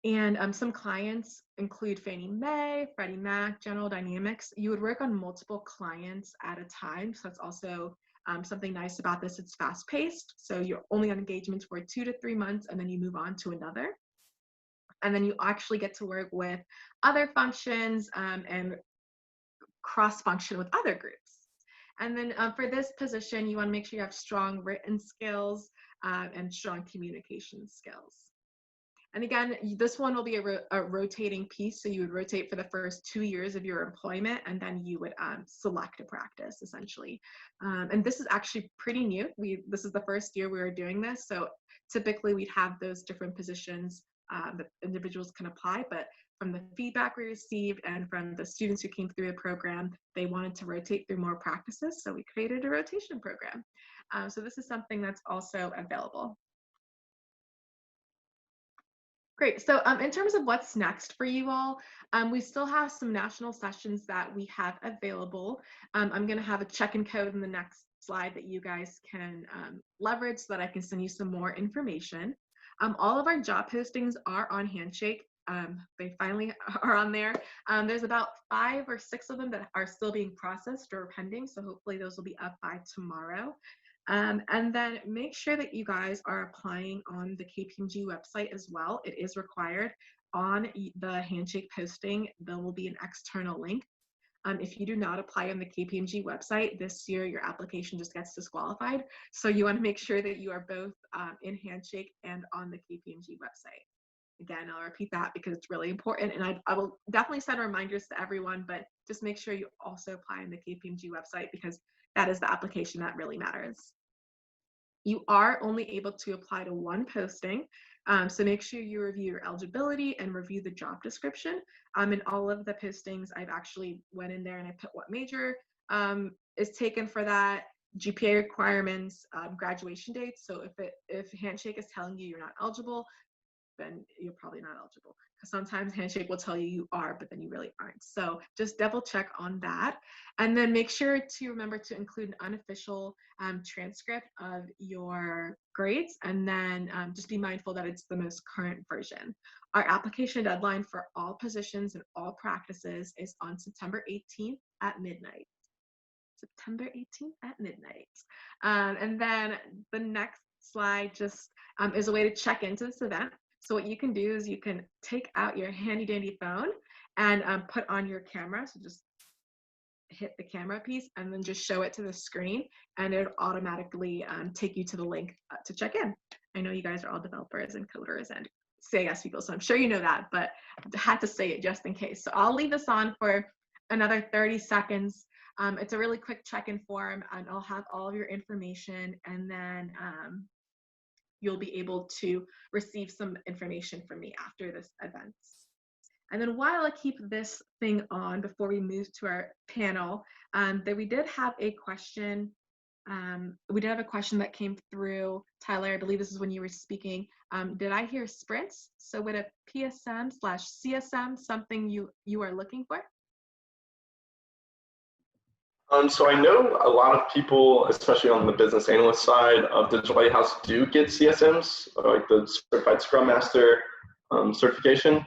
And some clients include Fannie Mae, Freddie Mac, General Dynamics. You would work on multiple clients at a time. So that's also something nice about this. It's fast paced. So you're only on engagements for 2 to 3 months, and then you move on to another. And then you actually get to work with other functions and cross-function with other groups. And then for this position, you want to make sure you have strong written skills and strong communication skills. And again, this one will be a rotating piece. So you would rotate for the first 2 years of your employment, and then you would select a practice essentially. And this is actually pretty new. This is the first year we were doing this. So typically we'd have those different positions that individuals can apply, but from the feedback we received and from the students who came through the program, they wanted to rotate through more practices. So we created a rotation program. So this is something that's also available. Great. So in terms of what's next for you all, we still have some national sessions that we have available. I'm going to have a check-in code in the next slide that you guys can leverage so that I can send you some more information. All of our job postings are on Handshake. They finally are on there. There's about 5 or 6 of them that are still being processed or pending. So hopefully those will be up by tomorrow. And then make sure that you guys are applying on the KPMG website as well. It is required. On the Handshake posting, there will be an external link. If you do not apply on the KPMG website this year, your application just gets disqualified. So you want to make sure that you are both in Handshake and on the KPMG website. Again, I'll repeat that because it's really important, and I will definitely send reminders to everyone, but just make sure you also apply on the KPMG website because that is the application that really matters. You are only able to apply to one posting, so make sure you review your eligibility and review the job description. In all of the postings, I've actually went in there and I put what major is taken for that, GPA requirements, graduation dates. So if Handshake is telling you you're not eligible, then you're probably not eligible. Because sometimes Handshake will tell you you are, but then you really aren't. So just double check on that. And then make sure to remember to include an unofficial transcript of your grades. And then just be mindful that it's the most current version. Our application deadline for all positions and all practices is on September 18th at midnight. September 18th at midnight. And then the next slide just is a way to check into this event. So what you can do is you can take out your handy dandy phone and put on your camera. So just hit the camera piece and then just show it to the screen, and it'll automatically take you to the link to check in. I know you guys are all developers and coders and CIS people, so I'm sure you know that, but I had to say it just in case. So I'll leave this on for another 30 seconds. It's a really quick check-in form, and I'll have all of your information, and then you'll be able to receive some information from me after this event. And then while I keep this thing on before we move to our panel, that we did have a question. We did have a question that came through. Tyler, I believe this is when you were speaking. Did I hear sprints? So would a PSM/CSM something you are looking for? So I know a lot of people, especially on the business analyst side of the Lighthouse, do get CSMs, like the Certified Scrum Master certification.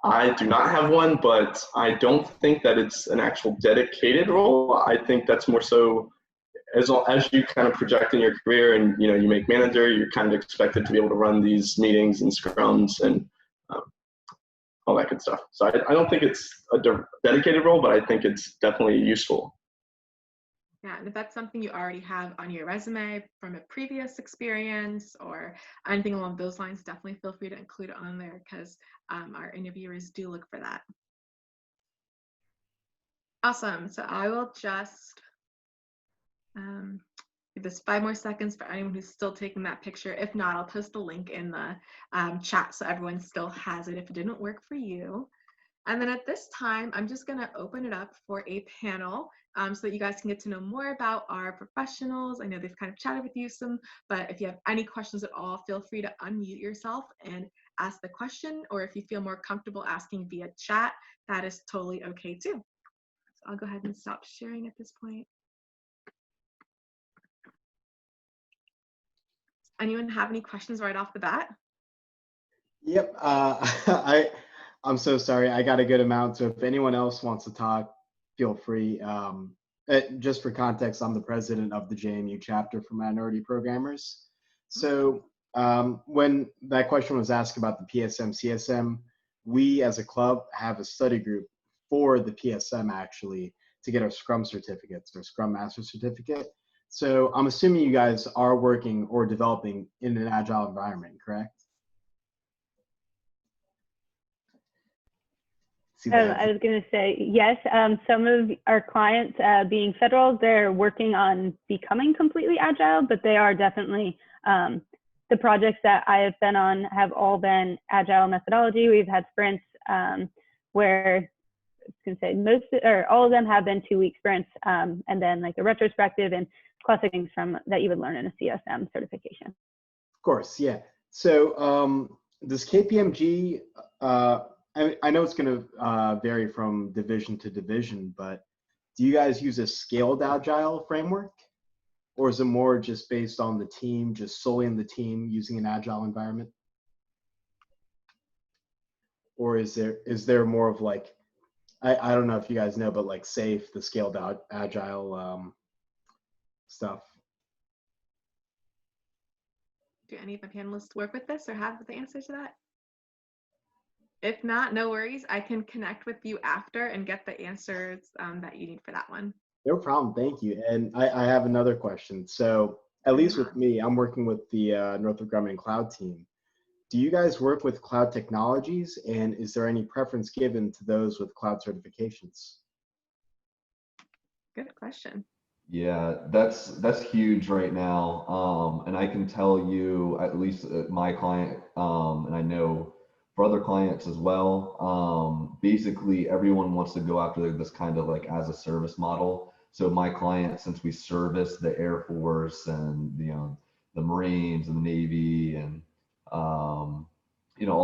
I do not have one, but I don't think that it's an actual dedicated role. I think that's more so as you kind of project in your career and you make manager, you're kind of expected to be able to run these meetings and scrums and all that good stuff. So I don't think it's a dedicated role, but I think it's definitely useful. Yeah, and if that's something you already have on your resume from a previous experience or anything along those lines, definitely feel free to include it on there because our interviewers do look for that. Awesome. So I will just give this 5 more seconds for anyone who's still taking that picture. If not, I'll post the link in the chat so everyone still has it if it didn't work for you. And then at this time, I'm just going to open it up for a panel so that you guys can get to know more about our professionals. I know they've kind of chatted with you some, but if you have any questions at all, feel free to unmute yourself and ask the question, or if you feel more comfortable asking via chat, that is totally okay too. So I'll go ahead and stop sharing at this point. Anyone have any questions right off the bat? Yep. I'm so sorry. I got a good amount. So if anyone else wants to talk, feel free. Just for context, I'm the president of the JMU chapter for Minority Programmers. So when that question was asked about the PSM, CSM, we as a club have a study group for the PSM actually to get our Scrum certificates, or Scrum Master certificate. So I'm assuming you guys are working or developing in an agile environment, correct? I was going to say, yes, some of our clients being federal, they're working on becoming completely agile, but they are definitely, the projects that I have been on have all been agile methodology. We've had sprints where I was going to say most, or all of them have been 2-week sprints, and then like a retrospective and classic things from that you would learn in a CSM certification. Of course, yeah. So does KPMG, I know it's going to vary from division to division, but do you guys use a scaled agile framework? Or is it more just based on the team, just solely in the team using an agile environment? Or is there more of like, I don't know if you guys know, but like SAFe, the scaled agile stuff? Do any of the panelists work with this or have the answer to that? If not, no worries. I can connect with you after and get the answers that you need for that one. No problem. Thank you. And I have another question. So at least with me, I'm working with the Northrop Grumman Cloud team. Do you guys work with cloud technologies? And is there any preference given to those with cloud certifications? Good question. Yeah, that's huge right now. And I can tell you, at least my client, and I know for other clients as well, basically everyone wants to go after this kind of like as a service model. So my client, since we service the Air Force and the Marines and the Navy and all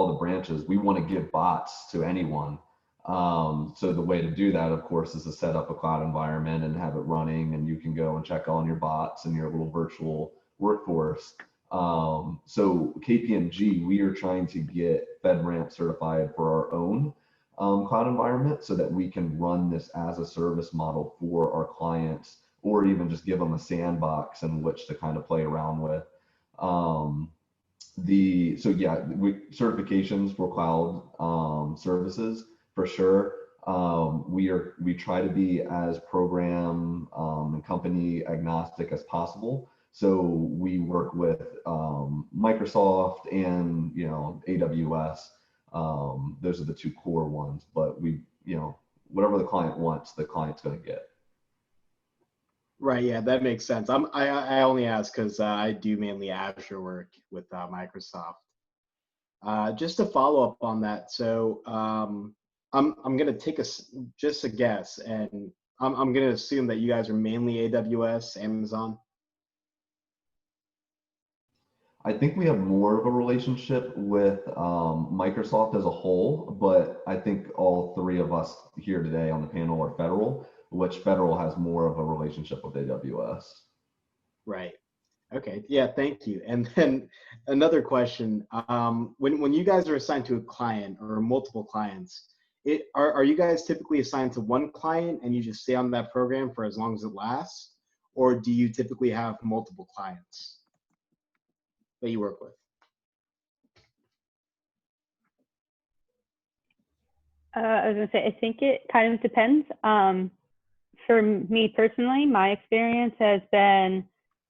the branches, we want to give bots to anyone. So the way to do that, of course, is to set up a cloud environment and have it running, and you can go and check on your bots and your little virtual workforce. So KPMG, we are trying to get FedRAMP certified for our own cloud environment so that we can run this as a service model for our clients, or even just give them a sandbox in which to kind of play around with. Certifications for cloud services for sure. We try to be as program and company agnostic as possible. So we work with Microsoft and AWS. Those are the 2 core ones, but whatever the client wants, the client's going to get. Right. Yeah, that makes sense. I only ask because I do mainly Azure work with Microsoft. Just to follow up on that, so I'm gonna take just a guess, and I'm gonna assume that you guys are mainly AWS, Amazon. I think we have more of a relationship with Microsoft as a whole, but I think all 3 of us here today on the panel are federal, which federal has more of a relationship with AWS. Right. Okay. Yeah. Thank you. And then another question: when you guys are assigned to a client or multiple clients, are you guys typically assigned to one client and you just stay on that program for as long as it lasts, or do you typically have multiple clients that you work with? I was gonna say, I think it kind of depends. For me personally, my experience has been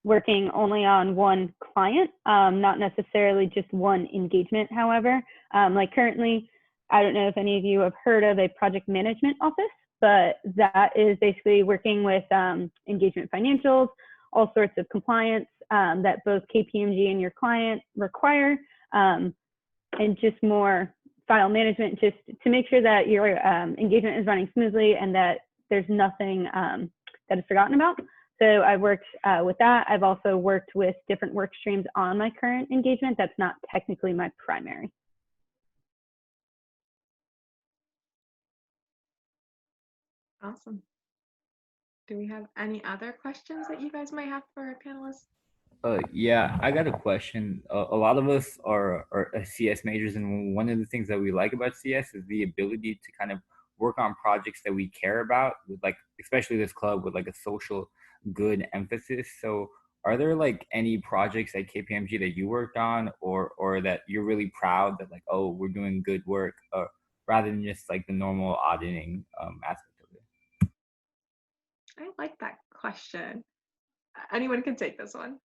working only on one client, not necessarily just one engagement. However, like currently, I don't know if any of you have heard of a project management office, but that is basically working with engagement financials, all sorts of compliance that both KPMG and your client require, and just more file management, just to make sure that your engagement is running smoothly and that there's nothing that is forgotten about. So I've worked with that. I've also worked with different work streams on my current engagement. That's not technically my primary. Awesome. Do we have any other questions that you guys might have for our panelists? Yeah, I got a question. A lot of us are CS majors, and one of the things that we like about CS is the ability to kind of work on projects that we care about, with like, especially this club with like a social good emphasis. So are there like any projects at KPMG that you worked on, or that you're really proud that like, oh, we're doing good work, rather than just like the normal auditing aspect of it? I like that question. Anyone can take this one.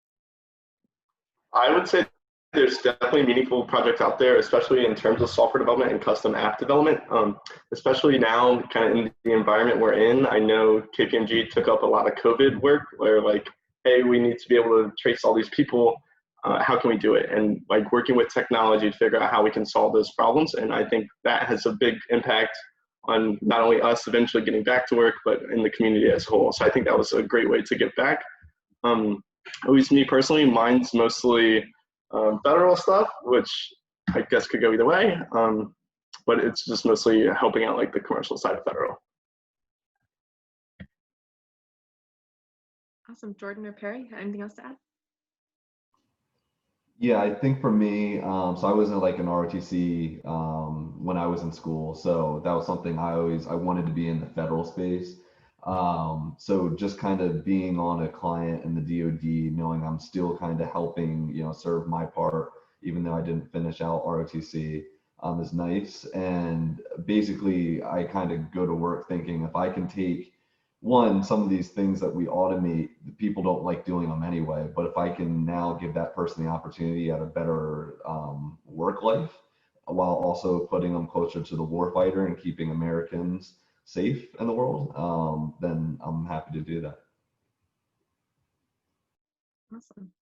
I would say there's definitely meaningful projects out there, especially in terms of software development and custom app development. Especially now, kind of in the environment we're in, I know KPMG took up a lot of COVID work where like, hey, we need to be able to trace all these people. How can we do it? And like working with technology to figure out how we can solve those problems. And I think that has a big impact on not only us eventually getting back to work, but in the community as a whole. So I think that was a great way to give back. At least me personally, mine's mostly federal stuff, which I guess could go either way. But it's just mostly helping out like the commercial side of federal. Awesome. Jordan or Perry, anything else to add? Yeah, I think for me, so I was in like an ROTC when I was in school. So that was something I wanted to be in the federal space. So just kind of being on a client in the DoD, knowing I'm still kind of helping, serve my part, even though I didn't finish out ROTC, is nice. And basically I kind of go to work thinking if I can take some of these things that we automate, people don't like doing them anyway, but if I can now give that person the opportunity at a better work life, while also putting them closer to the warfighter and keeping Americans safe in the world, then I'm happy to do that. Awesome.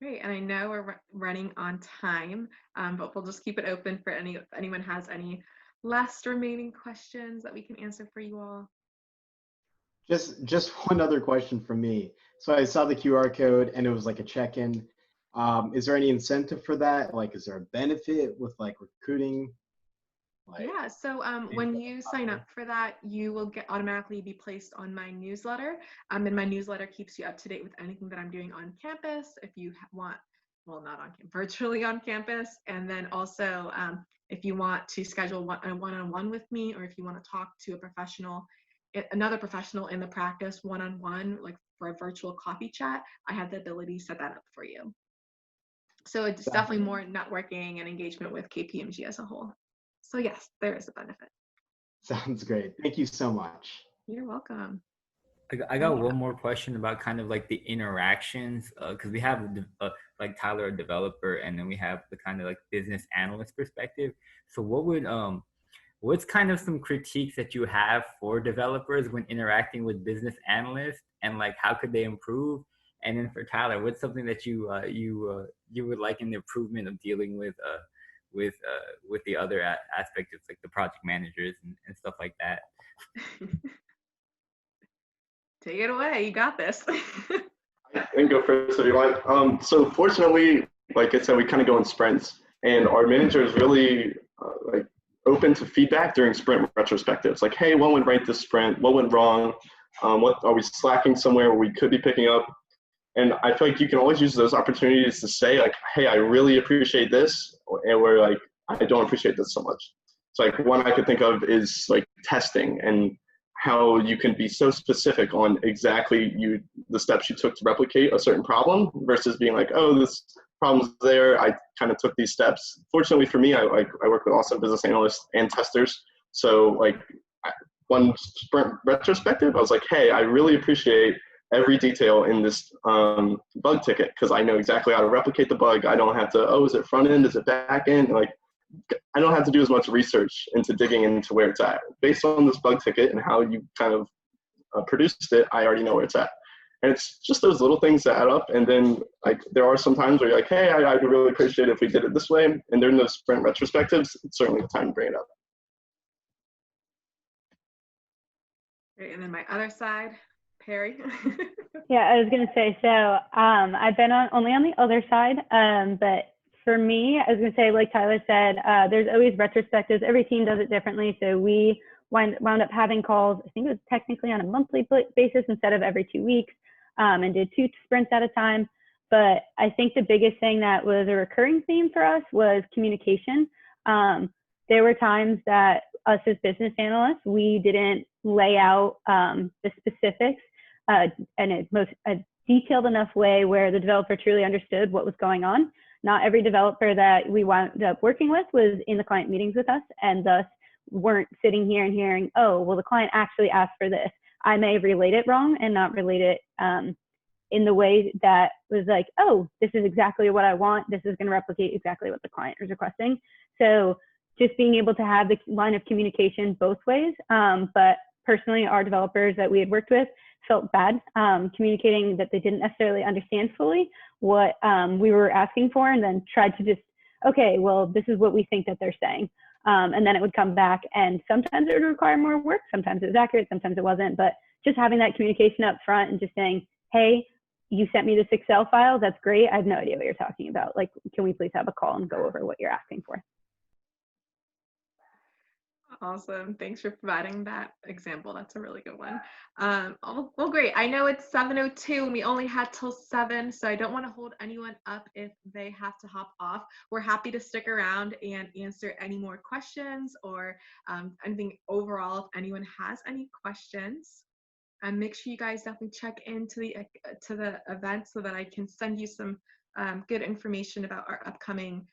Great. And I know we're running on time, but we'll just keep it open for if anyone has any last remaining questions that we can answer for you all. Just one other question from me. So I saw the QR code and it was like a check-in. Is there any incentive for that? Like, is there a benefit with like recruiting? Yeah, so when you sign up for that, you will automatically be placed on my newsletter. And my newsletter keeps you up to date with anything that I'm doing on campus. If you want, well, not on virtually on campus. And then also, if you want to schedule a one-on-one with me, or if you want to talk to another professional in the practice one-on-one, like for a virtual coffee chat, I have the ability to set that up for you. So it's definitely more networking and engagement with KPMG as a whole. So yes, there is a benefit. Sounds great. Thank you so much. You're welcome. I got one more question about kind of like the interactions, because we have like Tyler, a developer, and then we have the kind of like business analyst perspective. So what's kind of some critiques that you have for developers when interacting with business analysts, and like how could they improve? And then for Tyler, what's something that you would like in the improvement of dealing with the other aspect of like the project managers and stuff like that? Take it away. You got this. I can go first if you want. So fortunately, like I said, we kind of go in sprints, and our manager is really like open to feedback during sprint retrospectives. Like, hey, what went right this sprint? What went wrong? What are we slacking somewhere where we could be picking up? And I feel like you can always use those opportunities to say like, hey, I really appreciate this, and we're like, I don't appreciate this so much. So like one I could think of is like testing and how you can be so specific on exactly the steps you took to replicate a certain problem versus being like, oh, this problem's there. I kind of took these steps. Fortunately for me, I work with awesome business analysts and testers. So like one sprint retrospective, I was like, hey, I really appreciate every detail in this bug ticket because I know exactly how to replicate the bug. I don't have to, oh, is it front end? Is it back end? Like, I don't have to do as much research into digging into where it's at. Based on this bug ticket and how you kind of produced it, I already know where it's at. And it's just those little things that add up. And then like there are some times where you're like, hey, I'd really appreciate it if we did it this way. And during those sprint retrospectives, it's certainly the time to bring it up. Great. And then my other side, Perry. Yeah, I was gonna say, so I've been only on the other side, but for me, I was gonna say, like Tyler said, there's always retrospectives. Every team does it differently. So we wound up having calls, I think it was technically on a monthly basis instead of every 2 weeks, and did 2 sprints at a time. But I think the biggest thing that was a recurring theme for us was communication. There were times that us as business analysts, we didn't lay out the specifics in a detailed enough way where the developer truly understood what was going on. Not every developer that we wound up working with was in the client meetings with us, and thus weren't sitting here and hearing, oh, well, the client actually asked for this. I may have relayed it wrong and not relayed it in the way that was like, oh, this is exactly what I want. This is going to replicate exactly what the client is requesting. So just being able to have the line of communication both ways. But personally, our developers that we had worked with felt bad communicating that they didn't necessarily understand fully what we were asking for, and then tried to just, okay, well, this is what we think that they're saying. And then it would come back, and sometimes it would require more work. Sometimes it was accurate, sometimes it wasn't. But just having that communication up front and just saying, hey, you sent me this Excel file. That's great. I have no idea what you're talking about. Like, can we please have a call and go over what you're asking for? Awesome. Thanks for providing that example. That's a really good one. Well, great. I know it's 7:02 and we only had till 7, so I don't want to hold anyone up if they have to hop off. We're happy to stick around and answer any more questions or anything overall if anyone has any questions. And make sure you guys definitely check into the event so that I can send you some good information about our upcoming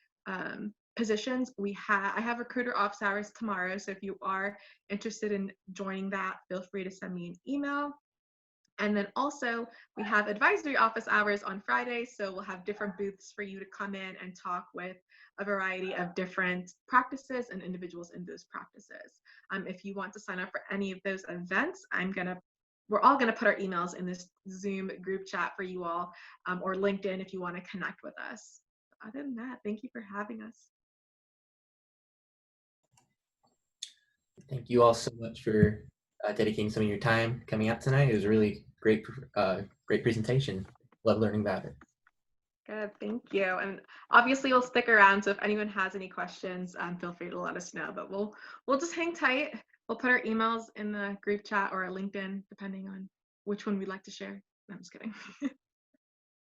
positions. I have recruiter office hours tomorrow, so if you are interested in joining that, feel free to send me an email. And then also we have advisory office hours on Friday, so we'll have different booths for you to come in and talk with a variety of different practices and individuals in those practices. If you want to sign up for any of those events, we're all going to put our emails in this Zoom group chat for you all, or LinkedIn if you want to connect with us. Other than that, thank you for having us. Thank you all so much for dedicating some of your time coming out tonight. It was a really great presentation. Love learning about it. Good, thank you. And obviously we'll stick around, so if anyone has any questions, feel free to let us know. But we'll just hang tight. We'll put our emails in the group chat or LinkedIn, depending on which one we'd like to share. No, I'm just kidding.